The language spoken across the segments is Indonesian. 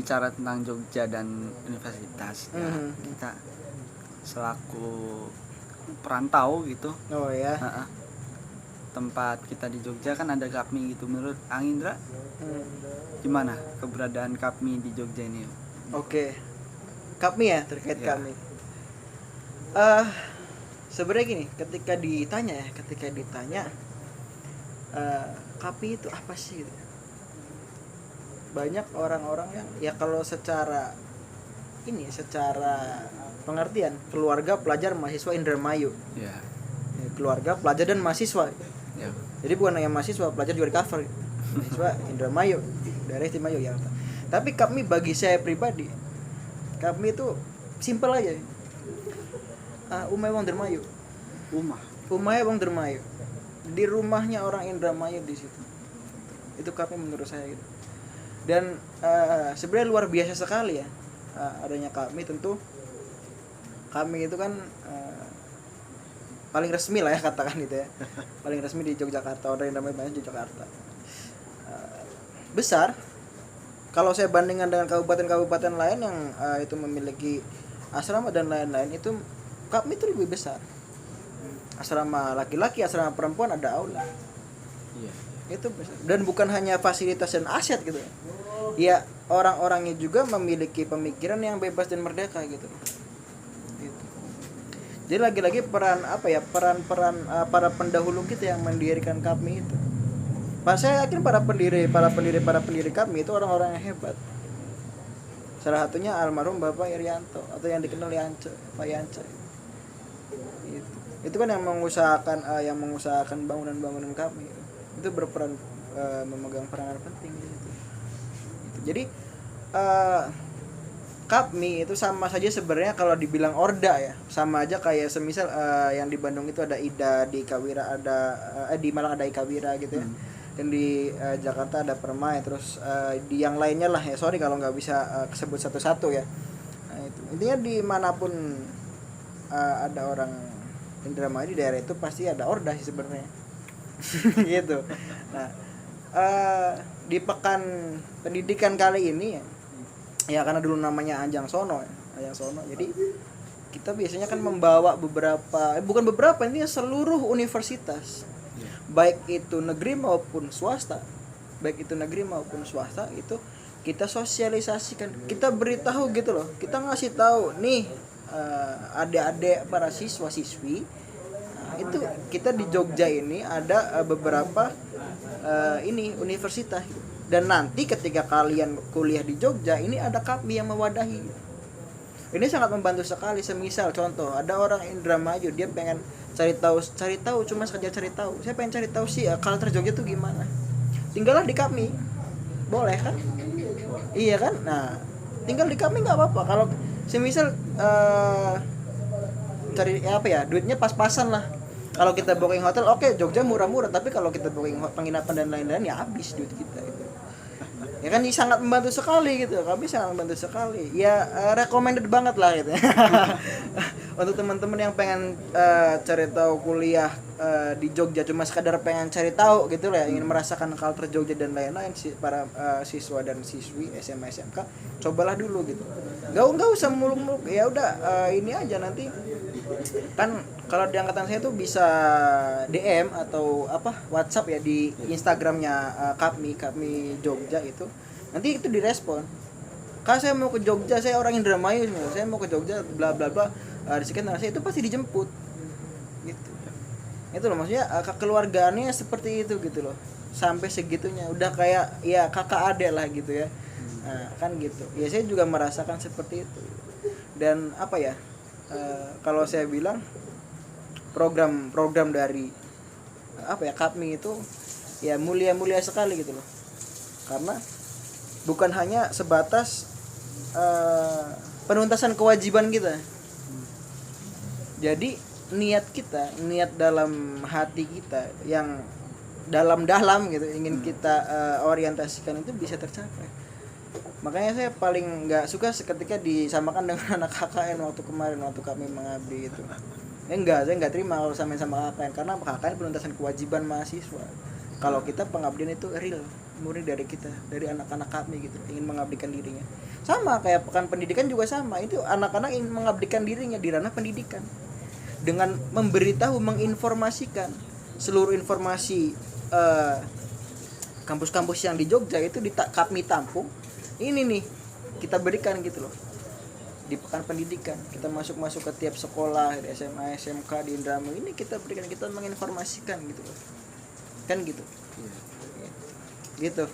bicara tentang Jogja dan universitas ya, kita selaku perantau gitu. Oh ya. Tempat kita di Jogja kan ada KAPMI gitu. Menurut Angindra gimana keberadaan KAPMI di Jogja ini? Oke. KAPMI ya, terkait Ya. KAPMI. Sebenarnya gini, ketika ditanya KAPMI itu apa sih gitu. Banyak orang-orang yang ya kalau secara pengertian keluarga pelajar mahasiswa Indramayu. Ya. Keluarga pelajar dan mahasiswa. Ya. Jadi bukan hanya mahasiswa, pelajar juga di cover. Mahasiswa Indramayu, daerah istimewa Yogyakarta. Tapi KAPMI bagi saya pribadi, KAPMI itu simpel aja. Umay wong Indramayu. Umay wong Indramayu. Di rumahnya orang Indramayu di situ. Itu KAPMI menurut saya gitu. Dan sebenarnya luar biasa sekali ya adanya KAPMI. Tentu kami itu kan paling resmi lah ya katakan gitu ya. Paling resmi di Yogyakarta, orang yang namanya banyak di Yogyakarta. Besar. Kalau saya bandingkan dengan kabupaten-kabupaten lain yang itu memiliki asrama dan lain-lain, itu KAPMI itu lebih besar. Asrama laki-laki, asrama perempuan, ada aula. Iya. Itu besar. Dan bukan hanya fasilitas dan aset gitu ya. Ya orang-orangnya juga memiliki pemikiran yang bebas dan merdeka gitu. Jadi lagi-lagi peran para pendahulu kita yang mendirikan KAPMI itu. Saya yakin para pendiri KAPMI itu orang-orang yang hebat. Salah satunya almarhum Bapak Irianto atau yang dikenal Yance, Pak Yance. Itu kan yang mengusahakan bangunan-bangunan KAPMI. Itu berperan memegang peranan penting gitu. Jadi KAPMI itu sama saja sebenarnya kalau dibilang orda ya, sama aja kayak semisal yang di Bandung itu ada IDA, di Ikawira ada di Malang ada Ikawira gitu ya. Dan di Jakarta ada Permai, terus di yang lainnya lah ya, sorry kalau nggak bisa sebut satu-satu ya. Nah, itu intinya dimanapun ada orang Indramayu di daerah itu pasti ada orda sih sebenarnya. Gitu. Nah, di pekan pendidikan kali ini ya karena dulu namanya Anjang Sono. Jadi kita biasanya kan membawa ini seluruh universitas. Baik itu negeri maupun swasta. Itu kita sosialisasikan, kita beritahu gitu loh. Kita ngasih tahu nih adik-adik para siswa-siswi. Itu kita di Jogja ini ada beberapa universitas. Dan nanti ketika kalian kuliah di Jogja ini ada KAPMI yang mewadahi. Ini sangat membantu sekali. Semisal contoh ada orang Indramayu, dia pengen cari tahu cuma sekedar cari tahu. Saya pengen cari tahu sih culture Jogja tuh gimana. Tinggallah di KAPMI. Boleh kan? Iya kan? Nah, tinggal di KAPMI enggak apa-apa. Kalau semisal cari duitnya pas-pasan lah. Kalau kita booking hotel, oke, Jogja murah-murah, tapi kalau kita booking penginapan dan lain-lain ya habis duit kita gitu. Ya kan ini sangat membantu sekali gitu. Kami sangat membantu sekali. Ya recommended banget lah gitu. Untuk teman-teman yang pengen cari tahu kuliah di Jogja, cuma sekadar pengen cari tahu gitu lah, ingin merasakan culture Jogja dan lain-lain, para siswa dan siswi SMA SMK, cobalah dulu gitu. Enggak usah muluk-muluk. Ya udah ini aja nanti kan kalau di angkatan saya tuh bisa DM atau WhatsApp ya di Instagramnya KAPMI Jogja itu, nanti itu direspon. Kak, saya mau ke Jogja, saya orang Indramayu, saya mau ke Jogja bla bla bla, di sekian saya itu pasti dijemput gitu. Itu loh maksudnya kekeluargaannya seperti itu gitu loh, sampai segitunya udah kayak ya kakak adek lah gitu ya. Nah, kan gitu ya, saya juga merasakan seperti itu. Dan kalau saya bilang program dari KAPMI itu ya mulia sekali gitu loh, karena bukan hanya sebatas penuntasan kewajiban kita. Jadi niat dalam hati kita yang dalam gitu ingin kita orientasikan itu bisa tercapai. Makanya saya paling nggak suka seketika disamakan dengan anak KKN waktu kami mengabdi itu. Saya nggak terima kalau samain sama KKN, karena KKN penuntasan kewajiban mahasiswa. Kalau kita pengabdian itu real. murni dari kita, dari anak-anak kami gitu, ingin mengabdikan dirinya. Sama kayak pekan pendidikan juga sama, itu anak-anak ingin mengabdikan dirinya di ranah pendidikan dengan memberitahu, menginformasikan seluruh informasi kampus-kampus yang di Jogja itu kami tampung. Ini nih kita berikan gitu loh. Di pekan pendidikan kita masuk ke tiap sekolah, di SMA, SMK, di Indramayu ini kita berikan, kita menginformasikan gitu loh. Kan gitu. Iya. Gitu.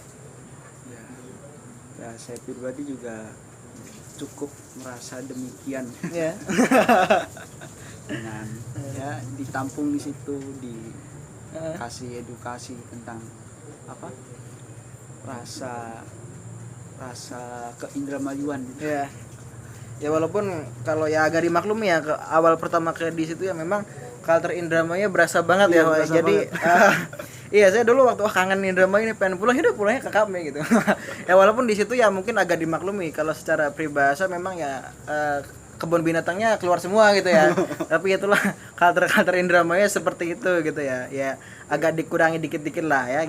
Ya, saya pribadi juga cukup merasa demikian. Ya. Dengan ya ditampung di situ, dikasih edukasi tentang apa? Rasa keindramayuan gitu. Ya. Ya walaupun kalau ya agak dimaklumi ya, awal pertama ke di situ ya memang karakter Indramayu berasa banget ya. Berasa Jadi iya, saya dulu waktu kangen Indramayu ini pengen pulang, udah pulangnya ke kami gitu. Ya walaupun di situ ya mungkin agak dimaklumi kalau secara peribahasa memang ya kebun binatangnya keluar semua gitu ya. Tapi itulah karakter Indramayu seperti itu gitu ya. Ya agak dikurangi dikit-dikit lah ya.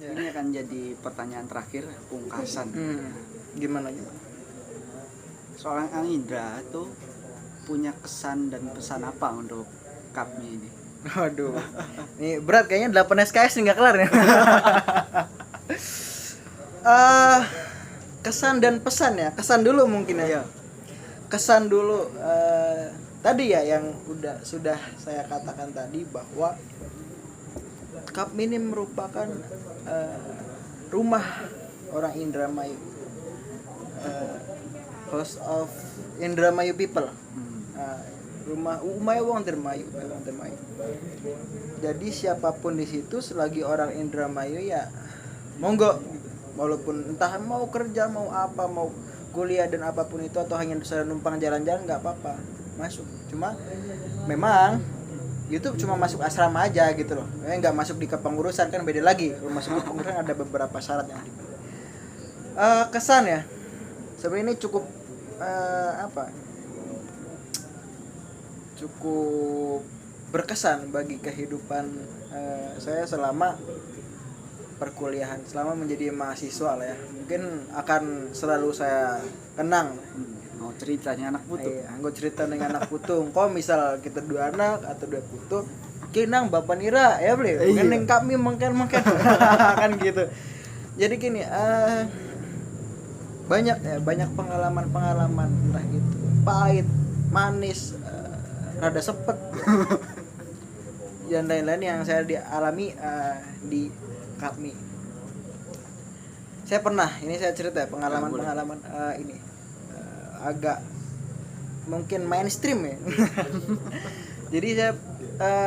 Ini akan jadi pertanyaan terakhir, pungkasan. Gimana? Seorang Angindra tuh punya kesan dan pesan apa untuk kami ini? Waduh, ini berat kayaknya 8 SKS nggak kelar ya. Kesan dan pesan ya, kesan dulu mungkin ya. Kesan dulu tadi ya yang sudah saya katakan tadi bahwa KAPMI ini merupakan rumah orang Indramayu, house of Indramayu people. Rumah Umay Wong Dermayu. Jadi siapapun di situ selagi orang Indramayu ya monggo gitu. Walaupun entah mau kerja, mau apa, mau kuliah dan apapun itu, atau hanya bisa numpang jalan-jalan, nggak apa-apa, masuk. Cuma memang YouTube cuma masuk asrama aja gitu loh. Nggak masuk di kepengurusan, kan beda lagi. Kalau masuk di kepengurusan ada beberapa syarat yang kesan ya. Sebenarnya ini cukup cukup berkesan bagi kehidupan saya selama perkuliahan, selama menjadi mahasiswa lah ya. Mungkin akan selalu saya kenang. Mau ceritanya anak putu. Gue cerita dengan anak putu. Kok misal kita 2 anak atau 2 putu, kinang bapak nira ya beli. Neng kami mungkin kan gitu. Jadi gini, banyak pengalaman entah itu pahit, manis, rada sepet dan lain-lain yang saya dialami di KAPMI. Saya pernah, ini saya cerita ya, pengalaman ini agak mungkin mainstream ya. Jadi saya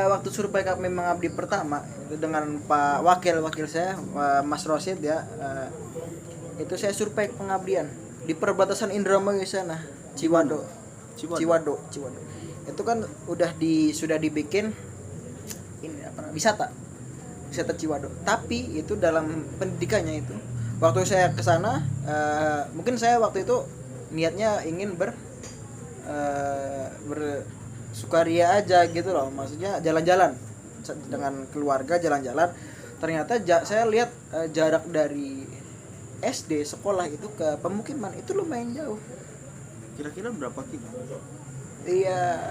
waktu survei KAPMI mengabdi pertama itu dengan Pak wakil saya Mas Rosid ya, itu saya survei pengabdian di perbatasan Indramayu sana, Ciwado. Itu kan sudah dibikin ini wisata Ciwado. Tapi itu dalam pendidikannya itu waktu saya ke sana mungkin saya waktu itu niatnya ingin bersukaria aja gitu loh, maksudnya jalan-jalan dengan keluarga, jalan-jalan. Ternyata saya lihat jarak dari SD sekolah itu ke pemukiman itu lumayan jauh. Kira-kira berapa kilo? Iya,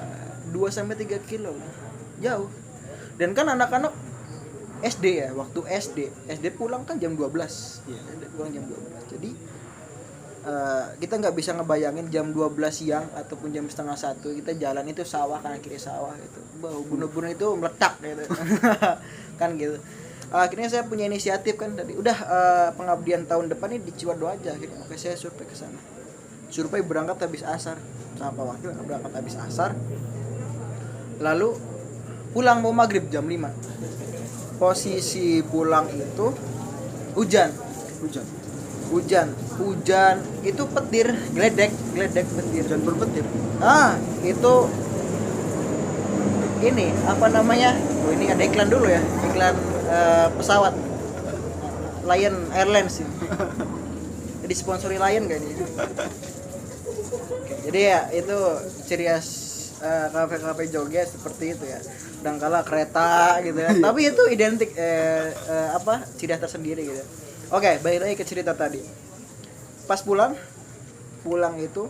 2-3 kilo lah. Jauh. Dan kan anak-anak SD ya, waktu SD pulang kan jam 12. Iya. Pulang jam 12. Jadi kita nggak bisa ngebayangin jam 12 siang ataupun jam setengah 1 kita jalan itu sawah, kanan kiri sawah gitu. Bau bunuh-bunuh itu meletak gitu. Kan gitu. Akhirnya saya punya inisiatif kan tadi. Udah pengabdian tahun depan ini di Ciwado aja gitu. Makanya saya survei ke sana. Survei berangkat habis asar. Sama Pak Wakil berangkat habis asar. Lalu pulang mau maghrib jam 5. Posisi pulang itu hujan itu petir, geledek petir. Dan berpetir. Itu ini apa namanya? Ini ada iklan dulu ya, iklan pesawat Lion Airlines ini. Disponsori Lion gak ini? Oke, jadi ya itu ciri khas kafe-kafe Jogja seperti itu ya. Kadangkala kereta gitu ya. Tapi itu identik ciri khas tersendiri gitu. Oke, balik lagi ke cerita tadi. Pas pulang itu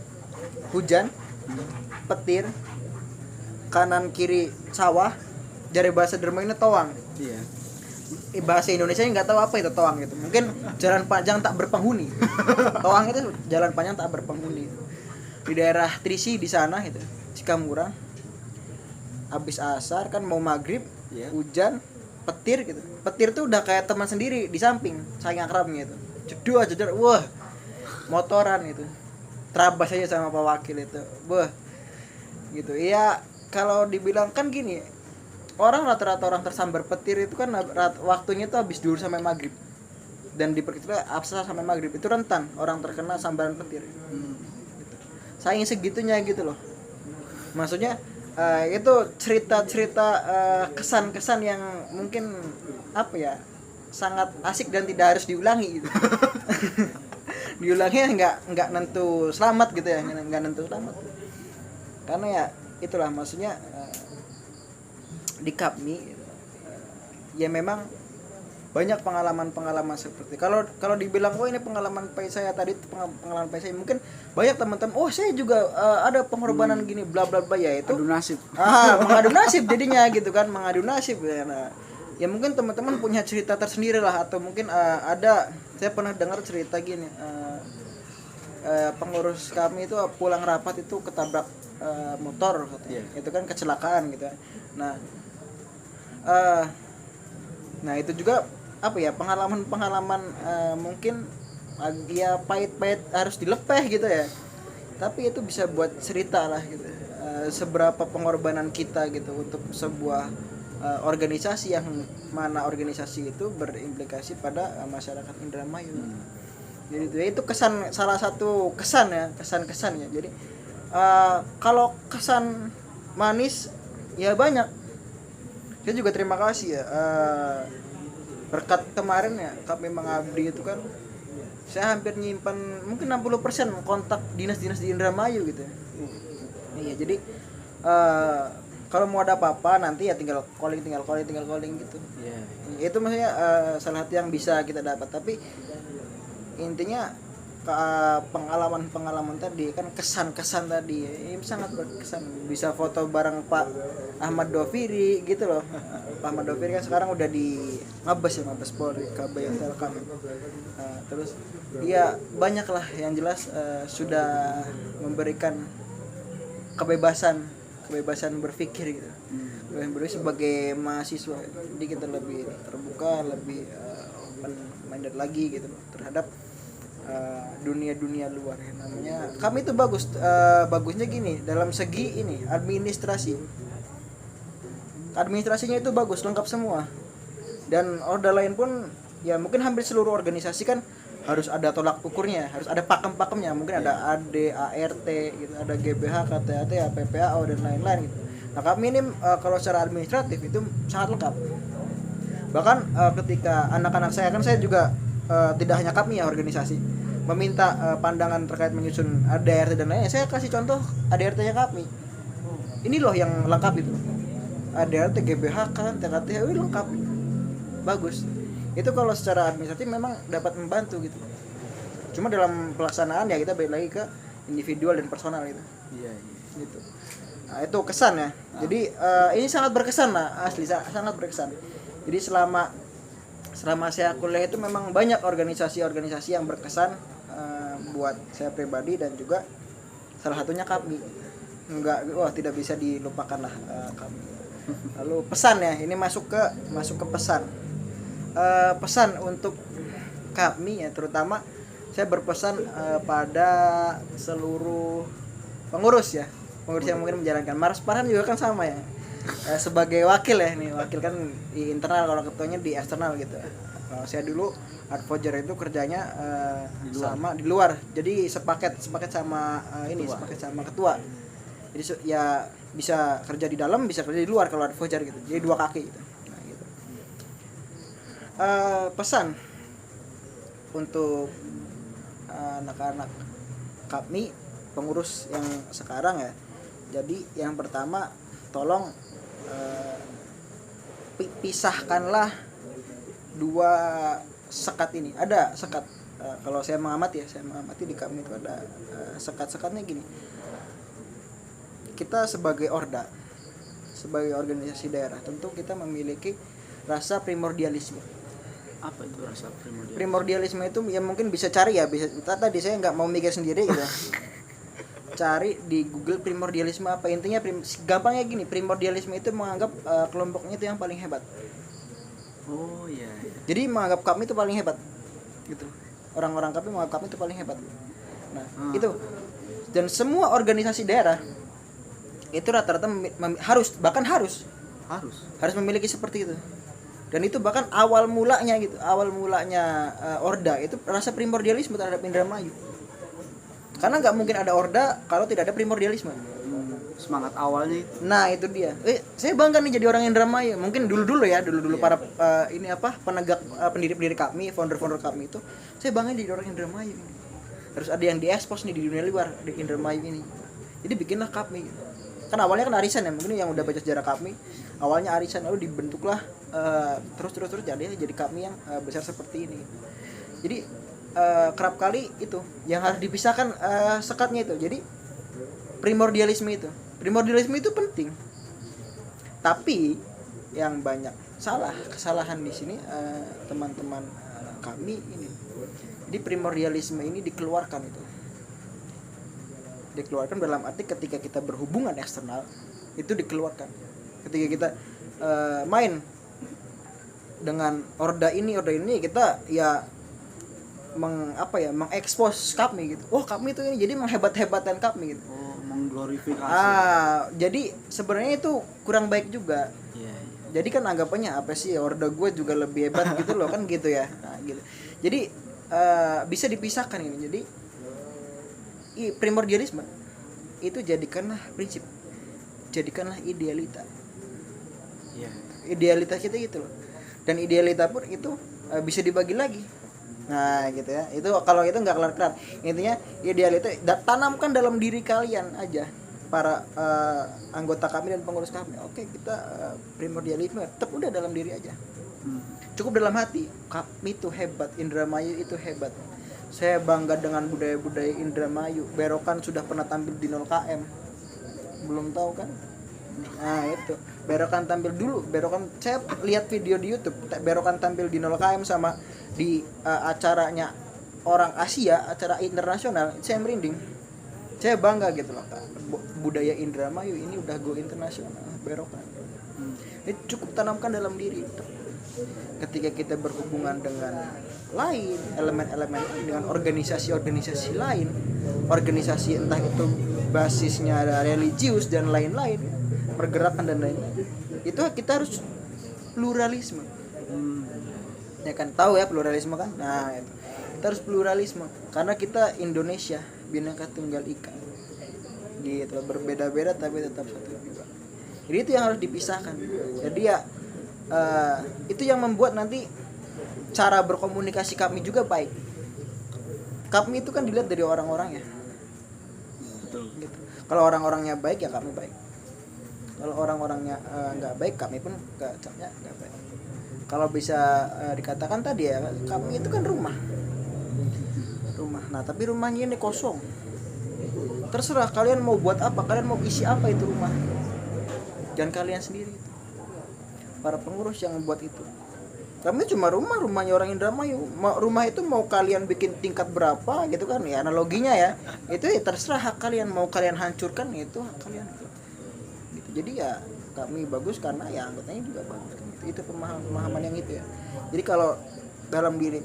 hujan, petir, kanan kiri sawah, dari bahasa Dermainnya toang. Iya. Bahasa Indonesia nggak tahu apa itu toang gitu. Mungkin jalan panjang tak berpenghuni. Toang itu jalan panjang tak berpenghuni. Di daerah Trisi di sana itu, Cikamura. Habis asar kan mau maghrib, Iya. hujan, petir gitu. Petir tuh udah kayak teman sendiri di samping, saking akrabnya itu. Jedar, wah, motoran itu. Terabas aja sama Pak Wakil itu, wah, gitu. Iya, kalau dibilang kan gini, rata-rata orang tersambar petir itu kan waktunya tuh habis duhur sampai maghrib. Dan diperkirakan asar sampai maghrib itu rentan orang terkena sambaran petir. Gitu. Saking segitunya gitu loh. Maksudnya itu cerita-cerita kesan-kesan yang mungkin sangat asik dan tidak harus diulangi gitu. Diulangi nggak nentu selamat gitu ya, nggak nentu selamat. Karena ya itulah maksudnya di Kapmi ya memang banyak pengalaman seperti kalau dibilang ini pengalaman pay saya tadi pengalaman pay saya mungkin banyak teman-teman saya juga ada pengorbanan gini bla bla bla ya itu Adu nasib. Mengadu nasib jadinya gitu kan, mengadu nasib ya. Nah, ya mungkin teman-teman punya cerita tersendiri lah, atau mungkin saya pernah dengar cerita gini, pengurus kami itu pulang rapat itu ketabrak motor katanya. Itu kan kecelakaan gitu. Nah itu juga pengalaman mungkin ya pahit-pahit harus dilepeh gitu ya, tapi itu bisa buat cerita lah gitu, seberapa pengorbanan kita gitu untuk sebuah organisasi yang mana organisasi itu berimplikasi pada masyarakat Indramayu. Jadi itu salah satu kesan ya. Jadi kalau kesan manis ya banyak. Saya juga terima kasih ya, berkat kemarin ya kami mengabdi itu kan saya hampir nyimpan mungkin 60% kontak dinas-dinas di Indramayu gitu. Iya, jadi kalau mau ada apa-apa nanti ya tinggal calling gitu. Itu maksudnya salah satu yang bisa kita dapat, tapi intinya pengalaman tadi kan kesan tadi ini sangat berkesan. Bisa foto bareng Pak Ahmad Doviri gitu loh. Pak Ahmad Doviri kan sekarang udah di Mabes Polri, KB Telkom. Terus ya banyak lah yang jelas sudah memberikan kebebasan berpikir gitu. Berpikir sebagai mahasiswa, jadi kita lebih terbuka, lebih open minded lagi gitu loh terhadap dunia luar ya. Namanya kami itu bagusnya gini, dalam segi ini administrasinya itu bagus, lengkap semua. Dan order lain pun ya mungkin hampir seluruh organisasi kan harus ada tolak ukurnya, harus ada pakem-pakemnya, mungkin ada AD, ART gitu, ada GBH, KTAT, PPAO dan lain-lain gitu. Nah kami ini kalau secara administratif itu sangat lengkap. Bahkan ketika anak-anak saya kan saya juga tidak hanya kami ya organisasi meminta pandangan terkait menyusun ADRT dan lainnya, saya kasih contoh ADRT-nya kami. Ini loh yang lengkap itu. ADRT, GBH, TKT, ini lengkap. Bagus. Itu kalau secara administratif memang dapat membantu gitu. Cuma dalam pelaksanaan ya kita balik lagi ke individual dan personal gitu. Iya. Gitu. Nah, itu kesan ya. Jadi ini sangat berkesan lah, asli sangat berkesan. Jadi selama saya kuliah itu memang banyak organisasi yang berkesan buat saya pribadi dan juga salah satunya kami. Tidak bisa dilupakan lah kami. Lalu pesan ya, ini masuk ke pesan. Pesan untuk kami ya, terutama saya berpesan pada seluruh pengurus yang mungkin menjalankan. Mas Farhan juga kan sama ya. Sebagai wakil ya, nih wakil kan di internal, kalau ketuanya di eksternal gitu. Kalau saya dulu advisor itu kerjanya di luar. Jadi sepaket sama sepaket sama ketua. Jadi ya bisa kerja di dalam, bisa kerja di luar kalau advisor gitu. Jadi dua kaki gitu. Nah, gitu. Pesan untuk anak-anak kami pengurus yang sekarang ya. Jadi yang pertama tolong pisahkanlah dua sekat ini. Ada sekat, kalau saya mengamati di kami itu ada sekat-sekatnya gini. Kita sebagai orda, sebagai organisasi daerah, tentu kita memiliki rasa primordialisme. Apa itu rasa primordial? Primordialisme itu ya mungkin bisa cari ya, bisa tadi saya nggak mau mikir sendiri gitu. Cari di Google primordialisme apa, intinya gampangnya gini, primordialisme itu menganggap kelompoknya itu yang paling hebat. Oh iya, iya. Jadi menganggap kami itu paling hebat gitu. Orang-orang kami menganggap kami itu paling hebat. Nah, itu. Dan semua organisasi daerah itu rata-rata harus memiliki seperti itu. Dan itu bahkan awal mulanya Orda itu rasa primordialisme terhadap Indramayu. Karena nggak mungkin ada Orda kalau tidak ada primordialisme. Semangat awalnya itu. Nah itu dia. Saya bangga nih jadi orang Indramayu. Mungkin dulu yeah. Para penegak, pendiri kami, founder kami itu, saya bangga jadi orang Indramayu ini. Terus ada yang diekspos nih di dunia luar di Indramayu ini. Jadi bikinlah kami. Kan awalnya kan arisan ya, mungkin yang udah baca sejarah kami. Awalnya arisan, lalu dibentuklah terus jadi kami yang besar seperti ini. Jadi kerap kali itu yang harus dipisahkan sekatnya itu. Jadi primordialisme itu penting, tapi yang banyak kesalahan di sini teman-teman kami ini. Jadi primordialisme ini dikeluarkan dalam arti ketika kita berhubungan eksternal itu dikeluarkan. Ketika kita main dengan orda ini kita ya mengekspos kami gitu. Oh, kami itu ini, jadi menghebat-hebatkan kami gitu. Oh, mengglorifikasi. Jadi sebenarnya itu kurang baik juga. Iya. Jadi kan anggapannya apa sih, orda gue juga lebih hebat gitu loh kan gitu ya. Nah, gitu. Jadi bisa dipisahkan ini. Jadi primordialisme itu jadikanlah prinsip. Jadikanlah idealita. Iya. Idealitas kita gitu loh. Dan idealita pun itu bisa dibagi lagi. Nah gitu ya, itu kalau itu nggak kelar-kelar. Intinya idealita tanamkan dalam diri kalian aja, para anggota kami dan pengurus kami. Oke, kita primordialisme tetap udah dalam diri aja, cukup dalam hati. Kami itu hebat, Indramayu itu hebat, saya bangga dengan budaya-budaya Indramayu. Berokan sudah pernah tampil di 0KM, belum tahu kan? Nah itu Berokan tampil dulu. Saya lihat video di YouTube, Berokan tampil di 0KM sama di acaranya orang Asia, acara internasional. Saya merinding, saya bangga gitu loh, budaya Indramayu ini udah go internasional. Berokan ini cukup tanamkan dalam diri. Ketika kita berhubungan dengan lain, elemen-elemen lain, dengan organisasi lain, organisasi entah itu basisnya religius dan lain-lain, pergerakan dan lain-lain, itu kita harus pluralisme. Ya kan, tahu ya pluralisme kan? Nah itu. Kita harus pluralisme karena kita Indonesia, Bhinneka Tunggal Ika gitu, berbeda-beda tapi tetap satu juga. Jadi itu yang harus dipisahkan. Jadi ya itu yang membuat nanti cara berkomunikasi kami juga baik. Kami itu kan dilihat dari orang-orangnya. Betul. Gitu. Kalau orang-orangnya baik ya kami baik. Kalau orang-orangnya nggak baik, kami pun nggak baik. Kalau bisa dikatakan tadi ya, kami itu kan rumah. Nah tapi rumahnya ini kosong. Terserah kalian mau buat apa, kalian mau isi apa itu rumah. Dan kalian sendiri itu, para pengurus yang membuat itu. Kami cuma rumahnya orang Indramayu. Rumah itu mau kalian bikin tingkat berapa gitu kan ya, analoginya ya. Itu ya terserah hak kalian, mau kalian hancurkan itu hak kalian gitu. Jadi ya kami bagus karena ya anggotanya juga bagus. Itu pemahaman yang itu ya. Jadi kalau dalam diri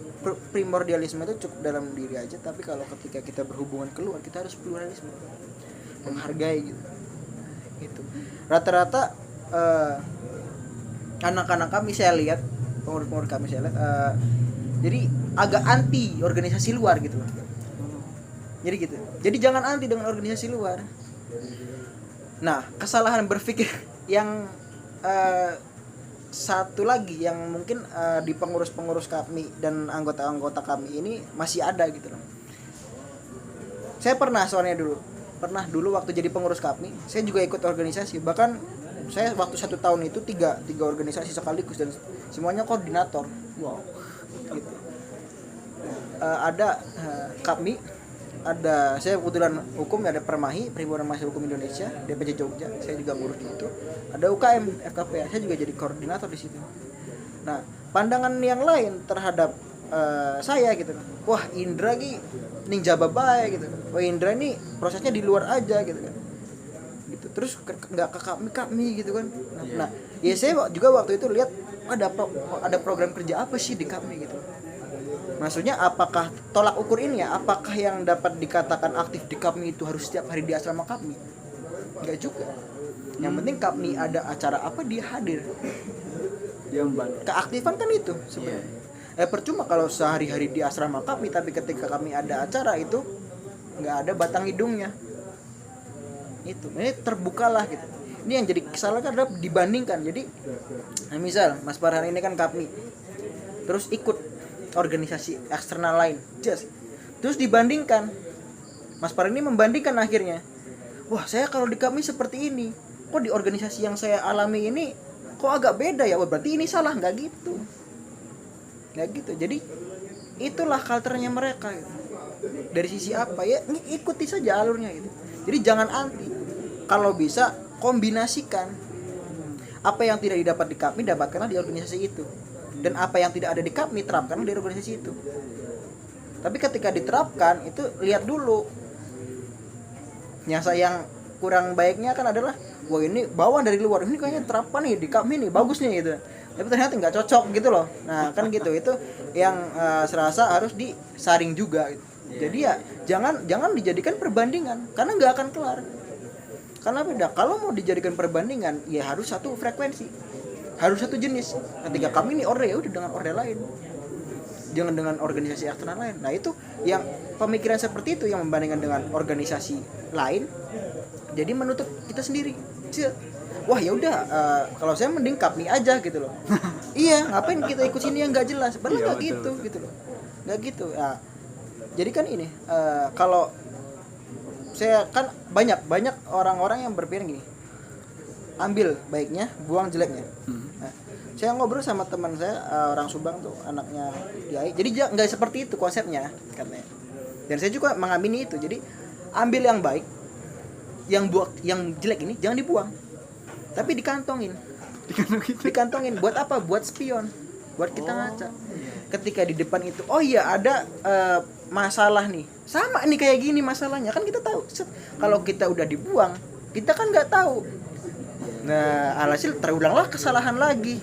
primordialisme itu cukup dalam diri aja, tapi kalau ketika kita berhubungan keluar kita harus pluralisme, menghargai gitu. Itu rata-rata anak-anak kami saya lihat, pengurus kami saya lihat jadi agak anti organisasi luar gitu. Jadi gitu. Jadi jangan anti dengan organisasi luar. Nah, kesalahan berpikir yang satu lagi yang mungkin di pengurus-pengurus kami dan anggota-anggota kami ini masih ada gitu loh. Saya pernah soalnya dulu pernah dulu waktu jadi pengurus KAPMI, saya juga ikut organisasi. Bahkan saya waktu 1 tahun itu tiga organisasi sekaligus dan semuanya koordinator. Wow. Gitu. Ada KAPMI, ada saya kebetulan hukum, ada Permahi, Perhimpunan Mahasiswa Hukum Indonesia, DPC Jogja, saya juga ngurus itu. Ada UKM, FKP, saya juga jadi koordinator di situ. Nah, pandangan yang lain terhadap saya gitu, wah Indra ki ning jaba bae gitu, wah Indra ini prosesnya di luar aja gitu kan, gitu. Terus nggak ke kami gitu kan. Nah, ya saya juga waktu itu lihat ada program kerja apa sih di kami gitu. Maksudnya apakah tolak ukur ini ya, apakah yang dapat dikatakan aktif di kami itu harus setiap hari di asrama kami? Enggak juga. Yang penting kami ada acara apa dia hadir. Dia membantu. Keaktifan kan itu sebenarnya. Percuma kalau sehari-hari di asrama kami tapi ketika kami ada acara itu nggak ada batang hidungnya. Itu ini terbukalah gitu. Ini yang jadi kesalahan adalah dibandingkan. Jadi misal Mas Farhan ini kan KAPMI, terus ikut organisasi eksternal lain, terus dibandingkan. Mas Farhan ini membandingkan akhirnya, wah saya kalau di KAPMI seperti ini, kok di organisasi yang saya alami ini kok agak beda ya, wah berarti ini salah. Nggak gitu. Jadi itulah culture-nya mereka gitu. Dari sisi apa ya, ikuti saja alurnya gitu. Jadi jangan anti. Kalau bisa kombinasikan apa yang tidak didapat di KAPMI dapatkanlah di organisasi itu, dan apa yang tidak ada di KAPMI terapkanlah di organisasi itu. Tapi ketika diterapkan itu lihat dulu. Yang kurang baiknya kan adalah, wah ini bawa dari luar, ini kayaknya terapkan nih di KAPMI nih, bagus nih gitu. Tapi ternyata nggak cocok gitu loh. Nah kan gitu, itu yang serasa harus disaring juga gitu. Jadi ya jangan dijadikan perbandingan karena nggak akan kelar. Karena beda, kalau mau dijadikan perbandingan ya harus satu frekuensi, harus satu jenis. Ketika kami ini orde, ya udah dengan orde lain, jangan dengan organisasi eksternal lain. Nah itu yang pemikiran seperti itu yang membandingkan dengan organisasi lain, jadi menutup kita sendiri. Wah ya udah, kalau saya mending KAPMI aja gitu loh. Iya, ngapain kita ikut sini yang nggak jelas? Padahal nggak gitu loh, nggak gitu. Nah, jadi kan ini, kalau saya kan banyak orang-orang yang berpikir gini, ambil baiknya, buang jeleknya. Nah, saya ngobrol sama teman saya, orang Subang tuh, anaknya Kiai. Jadi nggak seperti itu konsepnya katanya. Dan saya juga mengamini itu. Jadi ambil yang baik, yang jelek ini jangan dibuang, tapi dikantongin buat apa? Buat spion, buat kita ngaca. Ketika di depan itu, oh iya ada masalah nih, sama nih kayak gini masalahnya, kan kita tahu. Kalau kita udah dibuang, kita kan nggak tahu. Nah alhasil terulanglah kesalahan lagi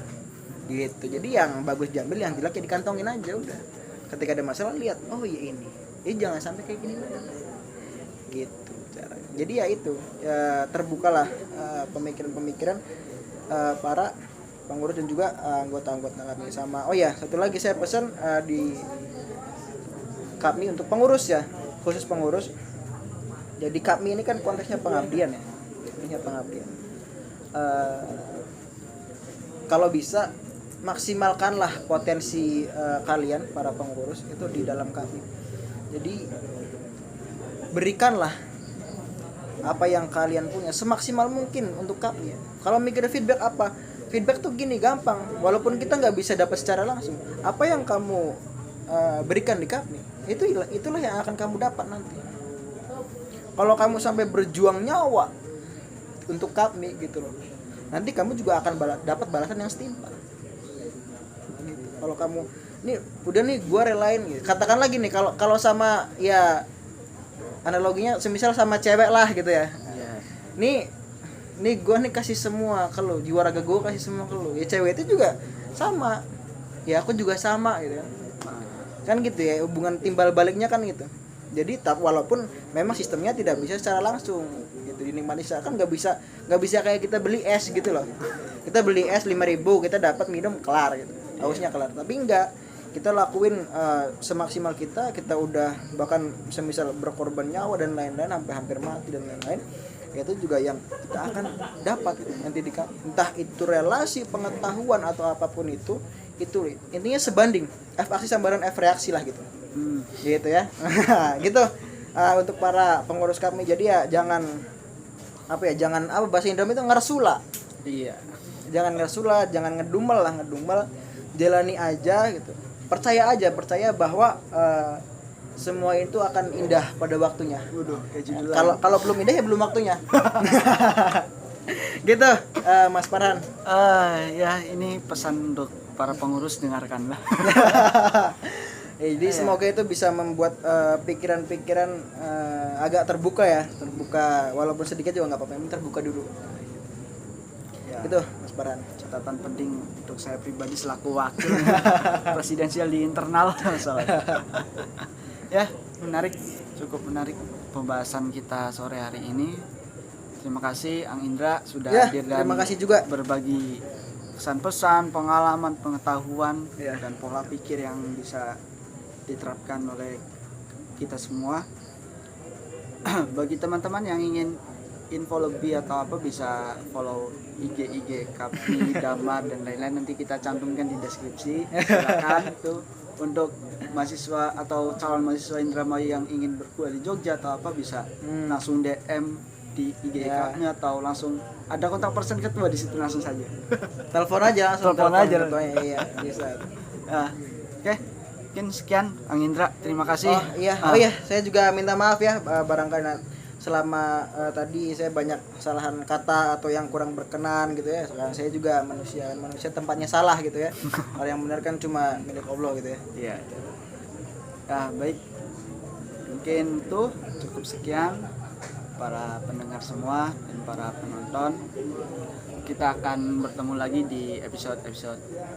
gitu. Jadi yang bagus diambil, yang jelek ya dikantongin aja udah. Ketika ada masalah lihat, oh iya ini, jangan sampai kayak gini lagi gitu caranya. Jadi ya itu, terbukalah pemikiran-pemikiran para pengurus dan juga anggota-anggota kami. Sama oh ya satu lagi saya pesan di KAPMI untuk pengurus ya, khusus pengurus. Jadi KAPMI ini kan konteksnya pengabdian ya, kalau bisa maksimalkanlah potensi kalian para pengurus itu di dalam KAPMI. Jadi berikanlah apa yang kalian punya semaksimal mungkin untuk KAPMI. Kalau mikir feedback apa? Feedback tuh gini, gampang. Walaupun kita nggak bisa dapat secara langsung, apa yang kamu berikan di KAPMI, itulah yang akan kamu dapat nanti. Kalau kamu sampai berjuang nyawa untuk KAPMI gitu loh, nanti kamu juga akan dapat balasan yang setimpal. Gitu. Kalau kamu nih udah nih gue relain gitu. Katakan lagi nih, kalau sama ya analoginya semisal sama cewek lah gitu ya. Nih gue nih kasih semua ke lu, jiwa raga gue kasih semua ke lu. Ya cewek itu juga sama. Ya aku juga sama gitu kan gitu ya, hubungan timbal baliknya kan gitu. Jadi walaupun memang sistemnya tidak bisa secara langsung gitu, dinikmati kan nggak bisa kayak kita beli es gitu loh. Kita beli es 5.000, kita dapat minum kelar gitu, hausnya kelar. Tapi enggak, kita lakuin semaksimal kita udah bahkan semisal berkorban nyawa dan lain-lain sampai hampir mati dan lain-lain, itu juga yang kita akan dapat nanti entah itu relasi, pengetahuan atau apapun itu intinya sebanding F aksi sambaran F reaksi lah gitu. Gitu ya. Gitu untuk para pengurus kami, jadi ya jangan bahasa Indomie itu ngersula. Iya. Jangan ngersula, jangan ngedumel, jalani aja gitu. Percaya bahwa semua itu akan indah pada waktunya. Waduh, kayak judul. Kalau belum indah ya belum waktunya. Gitu, Mas Farhan. Ya ini pesan untuk para pengurus, dengarkanlah. Jadi semoga itu bisa membuat pikiran-pikiran agak terbuka walaupun sedikit juga nggak apa-apa, yang terbuka dulu. Ya. Gitu, Mas Farhan. Catatan penting untuk saya pribadi selaku wakil presidensial di internal. Ya, cukup menarik pembahasan kita sore hari ini. Terima kasih Ang Indra sudah hadir dan terima kasih juga berbagi kesan-pesan, pengalaman, pengetahuan Ya. dan pola pikir yang bisa diterapkan oleh kita semua. Bagi teman-teman yang ingin info lebih atau apa, bisa follow IG Kapmi, Damar dan lain-lain, nanti kita cantumkan di deskripsi. Silakan tuh untuk mahasiswa atau calon mahasiswa Indramayu yang ingin berkuliah di Jogja atau apa, bisa langsung DM di IG Kapmi atau langsung ada kontak person ketua di situ, langsung saja. Telepon aja langsung. Telepon aja. Ketuanya, iya, bisa. Oke. Mungkin sekian Ang Indra, terima kasih. Oh iya, saya juga minta maaf ya barangkali selama tadi saya banyak kesalahan kata atau yang kurang berkenan gitu ya. Sekarang saya juga manusia tempatnya salah gitu ya. Hal yang benar kan cuma milik Allah gitu ya. Iya. Ya, baik. Mungkin itu cukup sekian para pendengar semua dan para penonton. Kita akan bertemu lagi di episode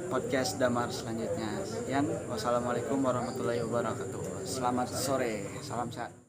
podcast Damar selanjutnya. Sekian, wassalamualaikum warahmatullahi wabarakatuh. Selamat sore, salam sehat.